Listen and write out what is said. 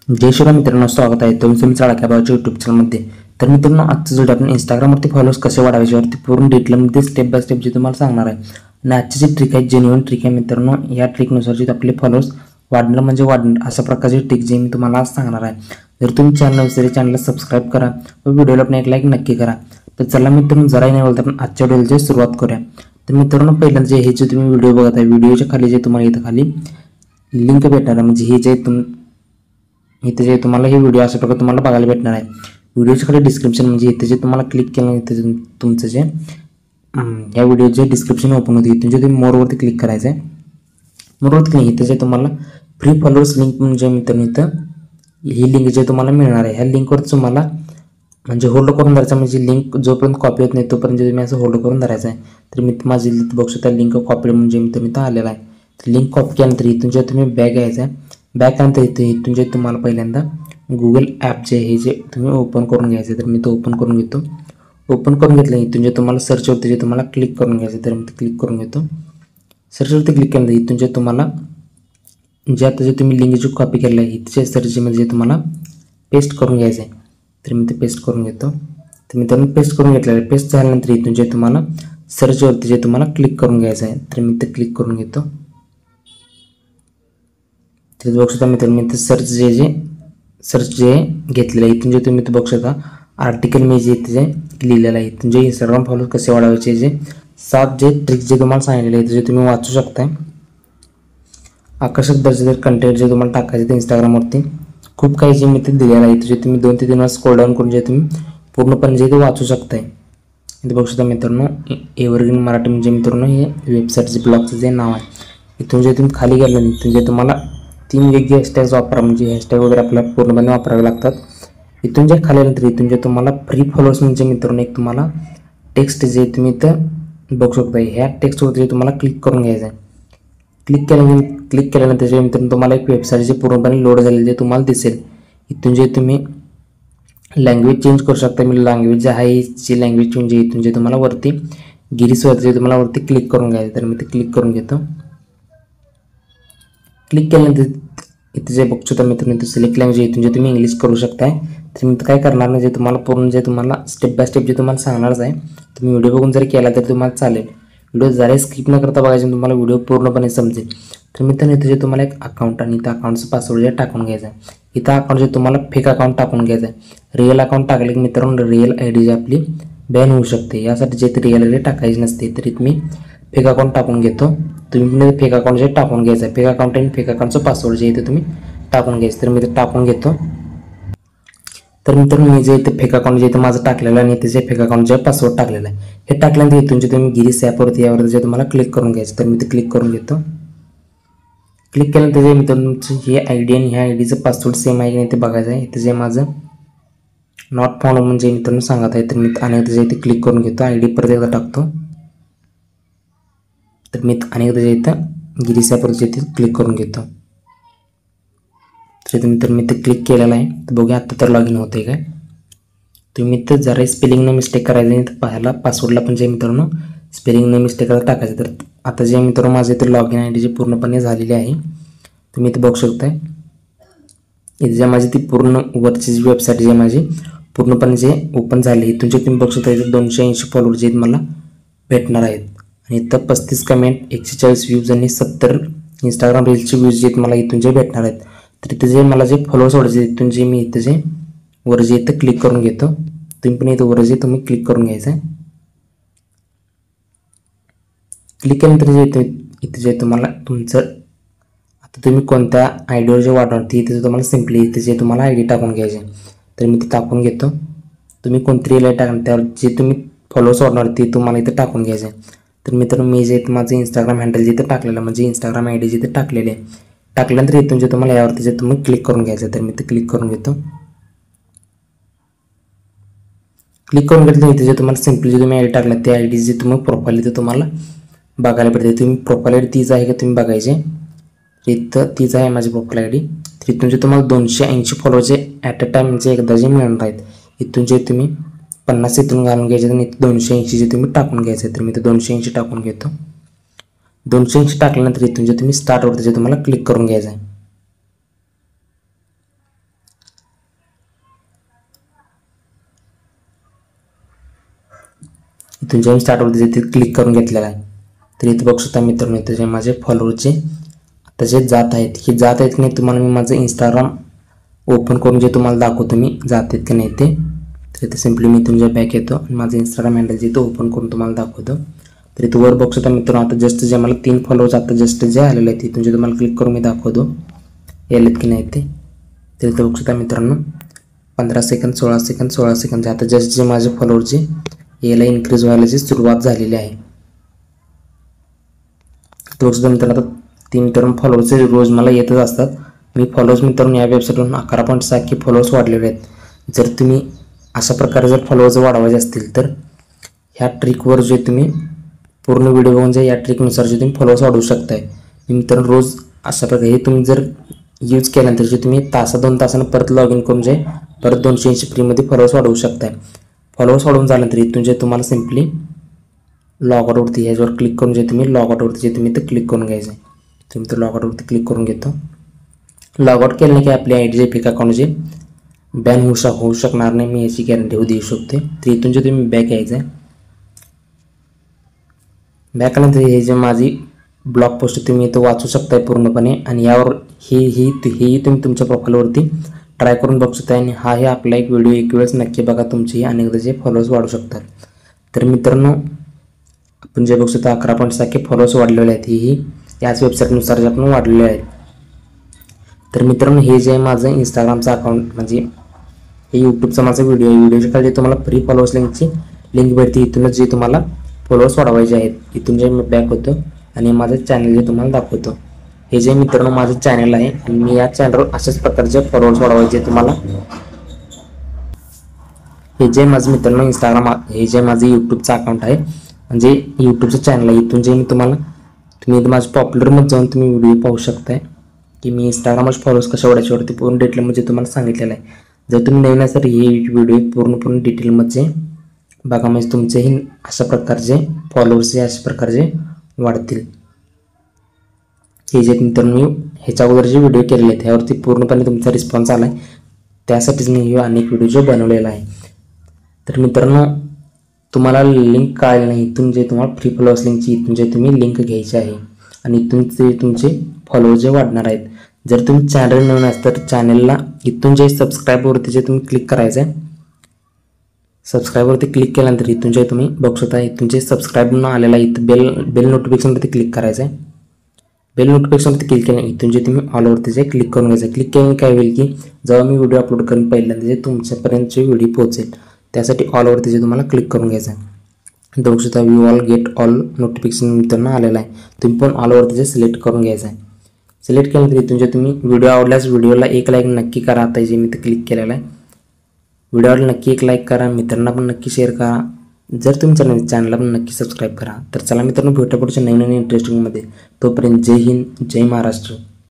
जय श्रीराम मित्रांनो, स्वागत आहे तुमचं चाळक्या भावाच्या यूट्यूब चॅनलमध्ये। तर मित्रांनो, आजचा व्हिडिओ आपण इंस्टाग्रामवरती फॉलोअर्स कसे वाढवायचे यावरती पूर्ण डिटेलमध्ये स्टेप बाय स्टेप जे तुम्हाला सांगणार आहे। आणि आजची जी ट्रिक आहे जेन्युइन ट्रिक आहे मित्रांनो। या ट्रिकनुसार जे आपले फॉलोअर्स वाढणार म्हणजे वाढणार अशा प्रकारची ट्रिक जे मी तुम्हाला आज सांगणार आहे। जर तुम्ही चॅनलला सबस्क्राइब करा व व्हिडिओला पण एक लाईक नक्की करा। तर चला मित्रांनो, जरा नाही बोलता आपण आजच्या व्हिडिओची सुरुवात करूया। तर मित्रांनो, पहिल्यांदा जे हे जे तुम्ही व्हिडिओ बघत आहे, व्हिडिओच्या खाली जे तुम्हाला इथं खाली लिंक भेटणार आहे, म्हणजे हे जे इथे जे तुम्हाला हे व्हिडिओ अशा प्रकारे तुम्हाला बघायला भेटणार आहे। व्हिडिओच्या खाली डिस्क्रिप्शन म्हणजे इथे जे तुम्हाला क्लिक केलं इथे तुमचं जे या व्हिडिओचे डिस्क्रिप्शन ओपन होते, इथून जे तुम्ही मोरवरती क्लिक करायचं आहे। मोरवरती क्लिक इथे जे तुम्हाला फ्री फॉलोअर्स लिंक म्हणजे मित्रांनो इथं ही लिंक जे तुम्हाला मिळणार आहे, ह्या लिंकवर तुम्हाला म्हणजे होल्ड करून धरायचं, म्हणजे लिंक जोपर्यंत कॉपी होत नाही तोपर्यंत तुम्ही असं होल्ड करून धरायचं आहे। तर मी माझी बघू शकता लिंक कॉपी म्हणजे मित्रांनो इथं आलेला आहे। तर लिंक कॉपी केल्यानंतर इथून जे तुम्ही बॅक यायचं आहे, बॅक आल्यानंतर इथून जे तुम्हाला पहिल्यांदा गुगल ॲप जे हे जे तुम्ही ओपन करून घ्यायचं। तर मी तो ओपन करून घेतो। ओपन करून घेतलं इथून जे तुम्हाला सर्चवरती जे तुम्हाला क्लिक करून घ्यायचं, तर मी ते क्लिक करून घेतो। सर्चवरती क्लिक केल्यानंतर इथून जे तुम्हाला जे आता जे तुम्ही लिंक जी कॉपी केलेलं आहे इथे सर्चमध्ये तुम्हाला पेस्ट करून घ्यायचं आहे। तर मी ते पेस्ट करून घेतो। तर मित्रांनो, पेस्ट करून घेतलेलं आहे। पेस्ट झाल्यानंतर इथून जे तुम्हाला सर्चवरती जे तुम्हाला क्लिक करून घ्यायचं आहे, तर मी ते क्लिक करून घेतो। तर बघू शकता मित्रांनो, मी ते सर्च जे घेतलेलं आहे इथून जे तुम्ही बघू शकता आर्टिकल मी जे इथे जे लिहिलेलं आहे, इथून जे इंस्टाग्राम फॉलो कसे वाढवायचे जे 7 जे ट्रिक्स जे तुम्हाला सांगितलेले आहेत जे तुम्ही वाचू शकताय। आकर्षक दर्जेदार कंटेंट जे तुम्हाला टाकायचे ते इंस्टाग्रामवरती खूप काही जे मी ते दिलेलं आहे, जे तुम्ही 2 ते 3 वेळा स्क्रोल डाऊन करून जे तुम्ही पूर्णपणे जे ते वाचू शकताय। इथे बघू शकता मित्रांनो, एव्हरग्रीन मराठी म्हणजे मित्रांनो हे वेबसाईटचे ब्लॉगचं जे नाव आहे। इथून जे तुम्ही खाली गेलं इथून जे तुम्हाला 3 वेगळे हॅशटॅग्स वापरा, म्हणजे हॅशटॅग वगैरे आपल्याला पूर्णपणे वापरावे लागतात। इथून जे खाली आल्यानंतर इथून जे तुम्हाला फ्री फॉलोअर्स म्हणजे मित्रांनो एक तुम्हाला टेक्स्ट जे तुम्ही इथं बघू शकता, ह्या टेक्स्टवरती जे तुम्हाला क्लिक करून घ्यायचं आहे। क्लिक केल्यानंतर जे मित्रांनो तुम्हाला एक वेबसाईट जे पूर्णपणे लोड झालेली जे तुम्हाला दिसेल। इथून जे तुम्ही लँग्वेज चेंज करू शकता, मी लँग्वेज जे आहे जी लँग्वेज चेंज इथून जे तुम्हाला वरती गिरीसवरती जे तुम्हाला वरती क्लिक करून घ्यायचं, तर मी ते क्लिक करून घेतो। क्लिक केल्यानंतर इथे जे बघू शकता मित्रांनो इथे सिलेक्ट लँग्वेज इथून जे तुम्ही इंग्लिश करू शकताय। तर मी काय करणार नाही, जे तुम्हाला पूर्ण जे तुम्हाला स्टेप बाय स्टेप जे तुम्हाला सांगणारच आहे, तुम्ही व्हिडिओ बघून जर केला तर तुम्हाला चालेल। व्हिडिओ जरा स्किप न करता बघायचे, तुम्हाला व्हिडिओ पूर्णपणे समजेल। तर मित्रांनो इथे जे तुम्हाला एक अकाउंट आणि त्या अकाउंटचं पासवर्ड जे टाकून घ्यायचं आहे। इथं अकाउंट जे तुम्हाला फेक अकाउंट टाकून घ्यायचं आहे। रिअल अकाउंट टाकले की मित्रांनो रिअल आय डी जी आपली बॅन होऊ शकते, यासाठी जे रिअल आय डी टाकायची नसते। तरी मी फेक अकाउंट टाकून घेतो। तुम्ही पण फेक अकाउंट जे टाकून घ्यायचं आहे, फेक अकाउंट आणि फेक अकाउंटचं पासवर्ड जे इथे तुम्ही टाकून घ्यायचं, तर मी ते टाकून घेतो। तर मित्रांनो मी जे इथे फेक अकाउंट जे इथे माझं टाकलेलं आहे आणि इथे जे फेक अकाउंट जे पासवर्ड टाकलेलं आहे हे टाकल्यानंतर इथून जे तुम्ही गिरीस ॲपवरती यावर जे तुम्हाला क्लिक करून घ्यायचं, तर मी ते क्लिक करून घेतो। क्लिक केल्यानंतर जे मित्रांनो तुमची हे आय डी आणि ह्या आय डीचं पासवर्ड सेम आहे की नाही ते बघायचं आहे। इथे जे माझं नॉट फाउंड म्हणजे मित्रांनो सांगत आहे, तर मी अनेकदा जे इथे क्लिक करून घेतो, आय डी परत एकदा टाकतो। तर मी अनेकदा जे इथं गिरीस ॲपवरती इथे क्लिक करून घेतो। तर मी ते क्लिक केलेलं आहे। तर बघूया आता तर लॉग इन होतं आहे काय। तुम्ही तर जरा स्पेलिंगनं मिस्टेक करायचं नाही, तर पाहायला पासवर्डला पण जे मित्रांनो स्पेलिंगनं मिस्टेक करायला टाकायचं। तर आता जे मित्रांनो माझे इथे log in I D J पूर्णपणे झालेली आहे, तुम्ही इथे बघू शकताय। इथे जे माझी ती पूर्ण वरची जी वेबसाईट जे माझी पूर्णपणे जे ओपन झाली, इथून जे तुम्ही बघू शकता इथे 280 फॉलोअर जे मला भेटणार आहेत। आणि इथं 35 कमेंट, 140 व्ह्यूज आणि 70 इंस्टाग्राम रील्सचे व्ह्यूज जे मला इथून जे भेटणार आहेत। तर इथे जे मला जे फॉलोअर्स वाढायचे इथून जे मी इथे जे वर जे इथं क्लिक करून घेतो, तुम्ही पण इथं वर जे तुम्ही क्लिक करून घ्यायचं आहे। क्लिक केल्यानंतर जे इथे जे तुम्हाला तुमचं आता तुम्ही कोणत्या आय डीवर जे वाढवणार ते इथे तुम्हाला सिम्पली इथे जे तुम्हाला आय डी टाकून घ्यायचे, तर मी ते टाकून घेतो। तुम्ही कोणती रिअल आय टाकणार त्यावर जे तुम्ही फॉलोअर्स वाढवणार ते तुम्हाला इथे टाकून घ्यायचे। तर मित्रांनो मी जे माझं इंस्टाग्राम हँडल जिथे टाकलेलं म्हणजे इंस्टाग्राम आय डी जिथे टाकलेले आहे, टाकल्यानंतर इथून जे तुम्हाला यावरती जे तुम्ही क्लिक करून घ्यायचं, तर मी ते क्लिक करून घेतो। क्लिक करून घेतलं इथे जे तुम्हाला सिम्पली जे तुम्ही आय डी टाकला ते आय डी जे तुम्ही प्रोफाईल इथे तुम्हाला बघायला पडते। तुम्ही प्रोफाईल आय डी तीच आहे का तुम्ही बघायचे, इथं तीच आहे माझी प्रोफाईल आय डी। तर इथून जे तुम्हाला 280 फॉलोअर जे ॲट अ टाईम म्हणजे एकदा जे मिळणार आहेत, इथून जे तुम्ही 50 इथून घालून घ्यायचे आणि इथं 280 जे तुम्ही टाकून घ्यायचे। तर मी ते 280 टाकून घेतो। 280 टाकल्यानंतर इथून जे तुम्ही स्टार्टवरती जे तुम्हाला क्लिक करून घ्यायचं आहे। इथून जे मी स्टार्टवरती तिथे क्लिक करून घेतलेला आहे. तर इथे बघू शकता मित्रांनो, इथे जे माझे फॉलोअरचे आता जे जात आहेत की जात आहेत की नाही, तुम्हाला मी माझं इंस्टाग्राम ओपन करून जे तुम्हाला दाखवतो मी जात आहेत की नाही ते. तर इथे सिम्पली मी इथून जे बॅक येतो आणि माझं इंस्टाग्राम हँडल जे इथं ओपन करून तुम्हाला दाखवतो. तर इथं वर बघू शकता मित्रांनो, आता जस्ट जे मला 3 फॉलोअर्स आता जस्ट जे आलेले आहेत इथून जे तुम्हाला क्लिक करून मी दाखवतो यालेत की नाही ते. तर इथं बघू शकता मित्रांनो 15 सेकंद 16 सेकंद 16 सेकंद आता जस्ट जे माझे फॉलोअरचे याला इन्क्रीज व्हायला सुरुवात झालेली आहे. तर बघू शकता मित्रांनो, आता 3 मित्रांनो फॉलोअर्सचे रोज मला येतच असतात. मी फॉलोअर्स मित्रांनो या वेबसाईटवरून 11.6 फॉलोअर्स वाढलेले आहेत. जर तुम्ही अशा प्रकारे जर फॉलोअर्स वाढवायचे असतील तर ह्या ट्रिकवर जे तुम्ही पूर्ण व्हिडिओ बघून जे या ट्रिकनुसार जे तुम्ही फॉलोअर्स वाढवू शकताय. मित्रांनो रोज अशा प्रकारे हे तुम्ही जर यूज केल्यानंतर जे तुम्ही 2 तासानं परत लॉग इन करून जे परत 280 फ्रीमध्ये फॉलोअर्स वाढवू शकताय. फॉलोअर्स वाढवून झाल्यानंतर इथून जे तुम्हाला सिम्पली लॉगआउटवरती ह्याच्यावर क्लिक करून जे तुम्ही लॉगआउटवरती जे तुम्ही ते क्लिक करून घ्यायचं आहे. तुम्ही तर लॉगआउटवरती क्लिक करून घेतो. लॉगआउट केलं की आपली I D J fake account जे बॅन होऊ शकणार नाही, मी याची गॅरंटी देऊ शकते. तर इथून जे तुम्ही बॅक यायचं आहे. बॅक आल्यानंतर हे जे माझी ब्लॉग पोस्ट तुम्ही इथं वाचू शकताय पूर्णपणे आणि यावर हेही तुम्ही तुमच्या प्रोफाईलवरती ट्राय करून बघू शकता. आणि हा हे आपला एक व्हिडिओ एक वेळेस नक्की बघा, तुमचे अनेकदाचे फॉलोअर्स वाढू शकतात. तर मित्रांनो आपण जे बघू शकता 11.6 फॉलोअर्स वाढलेले आहेत, ही याच वेबसाईटनुसार जे आपण वाढलेले आहेत. तर मित्रांनो हे जे माझं इंस्टाग्रामचं अकाउंट म्हणजे हे यूट्यूबचा माझा व्हिडिओ आहे. व्हिडिओच्या खाली तुम्हाला फ्री फॉलोअर्स लिंकची लिंक भेटते. इथूनच जे तुम्हाला फॉलोअर्स वाढवायचे आहेत. इथून जे मी बॅक होतो आणि माझं चॅनल जे तुम्हाला दाखवतो. हे जे मित्रांनो माझं चॅनल आहे आणि मी या चॅनलवर अशाच प्रकारचे फॉलोअर्स वाढवायचे तुम्हाला. हे जे माझं मित्रांनो इंस्टाग्राम हे जे माझं यूट्यूबचं अकाउंट आहे म्हणजे यूट्यूबचं चॅनल आहे. इथून जे मी तुम्ही माझं पॉप्युलरमध्ये जाऊन तुम्ही व्हिडिओ पाहू शकताय की मी इंस्टाग्रामवर फॉलोअर्स कशा वाढवायच्यावरती पूर्ण डिटेलमध्ये तुम्हाला सांगितलेलं आहे. जर तुम्ही नवीन असाल हे व्हिडिओ पूर्ण डिटेलमध्ये बघा, म्हणजे तुमचेही अशा प्रकारचे फॉलोअर्स अशा प्रकारचे वाढतील. हे जे मित्रांनो मी ह्याच्या अगोदर जे व्हिडिओ केलेले आहेत ह्यावरती पूर्णपणे तुमचा रिस्पॉन्स आला आहे, त्यासाठीच मी हे अनेक व्हिडिओ जो बनवलेला आहे. तर मित्रांनो तुम्हाला लिंक कळाली नाही, इथून जे तुम्हाला फ्री फॉलोअर्स लिंकची इथून जे तुम्ही लिंक घ्यायची आहे आणि इथून ते तुमचे फॉलोअर्स जे वाढणार आहेत. जर तुम्ही चॅनल नवीन असाल तर चॅनलला इथून जे सबस्क्राईबवरती जे तुम्ही क्लिक करायचं आहे. सबस्क्राईबवरती क्लिक केल्यानंतर इथून जे तुम्ही बघू शकता इथून जे सबस्क्राईब म्हणून आलेला आहे इथं बेल नोटिफिकेशनवरती क्लिक करायचं आहे. बेल नोटिफिकेशनवरती क्लिक केलं इथून जे तुम्ही ऑलवरती जे क्लिक करून घ्यायचं. क्लिक केल्याने काय होईल की जेव्हा मी व्हिडिओ अपलोड करेन पहिल्यांदा जे तुमच्यापर्यंत जे व्हिडिओ पोहोचेल त्यासाठी ऑलवरती जे तुम्हाला क्लिक करून घ्यायचं आहे. बघू शकता view all get all notification मित्रांनो आलेला आहे. तुम्ही पण ऑलवरती जे सिलेक्ट करून घ्यायचं आहे. सिलेक्ट केल्यानंतर इथून जे तुम्ही व्हिडिओ आवडल्यास व्हिडिओला एक लाईक नक्की करा. आता जे मी ते क्लिक केलेलं आहे व्हिडिओला नक्की एक लाईक करा. मित्रांना पण नक्की शेअर करा. जर तुम्ही चॅनलला पण नक्की सबस्क्राईब करा. तर चला मित्रांनो भेटू पुढच्या नवीन इंटरेस्टिंगमध्ये. तोपर्यंत जय हिंद जय महाराष्ट्र.